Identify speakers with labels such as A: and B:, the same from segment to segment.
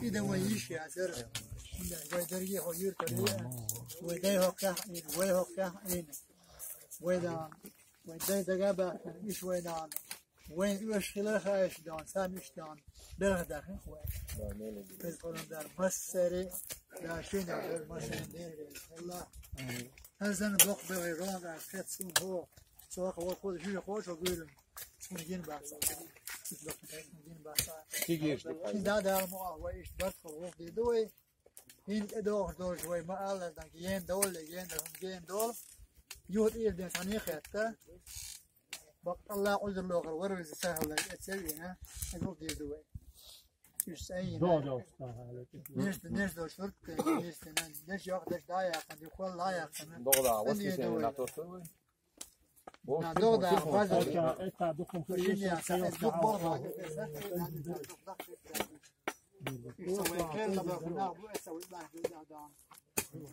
A: إذا ويش يا سر ويدري هو يركض ويدي هو كه ويه كه إن ويدا ويدي دجابة إيش ويدان وين إيش خلاها إيش دان سام إيش دان ده داخل خوي بس كلام دار مسري لا شيء ده مسري الله هذا بق بغيران عشت سون هو سواء هو خود شيء خوش وقولم سنجين بس سنجين بس
B: تيجيش
A: ده ما هو إيش بدخل وقت دوي هين دور شوي ما قال لك ين دول ين دول يود إيه ده ثاني خيطة بق الله عز وجل ورز سهل تسوينا الوقت دوي إيش سأين نيش دو شرط نيش ياخدش دايق عندي كل دايق
B: دغدا واسكي ناتوسوي
A: دغدا فاز
C: تعدكم في
A: شيء سأل برا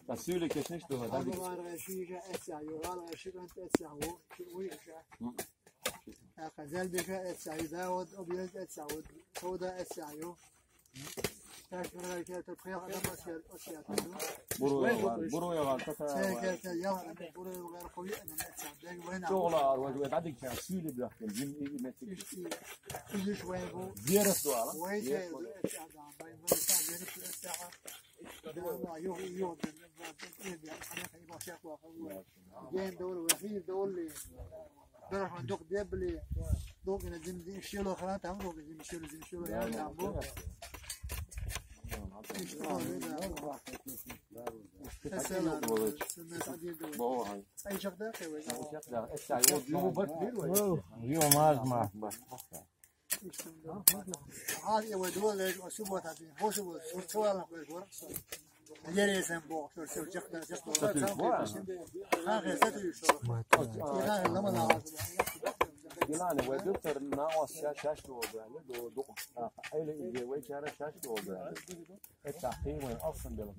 B: تسويلي كشنش دو هذا
A: خزال بشا اتسعي داود أبيض اتسعود سودا اتسعيو تاش من غير كده تبخير على مسير أشياء
B: برو يا غلطة
A: كده يا برو غير قوي أنا اتسعد وين
B: شغلة وجود عندك تسويلي بلاك الجيم
A: إيش شوي بو
B: فيروس دوارا
A: وين شيء اتسعد باين ما يساعد ينفس الاتساع ده يو أنا خلي باشا واقع جين دول وحيد دول راح ندق دبلي دوق إن زين شيلو خلاص تعملوا زين شيلو يا نعمو أي شيء ده كويس
C: اليوم ما
A: هذا يودول وسبوا تابين هو سبوا سوالنا كويس يري سنبو شو جخنا هذا ستة شهور هذا لما نعرف
B: جلانه ودكتور ناقص شاش دو دو ايله يجي وي كان شاش دو التحقيق وين اصلا ده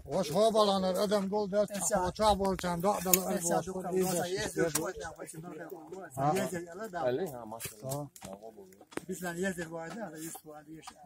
A: وش هو بالان الادم قول ده تشابول كان ده
B: عليها ما شاء الله
A: بس لا يزر واحد هذا يسوى هذا
C: يشبه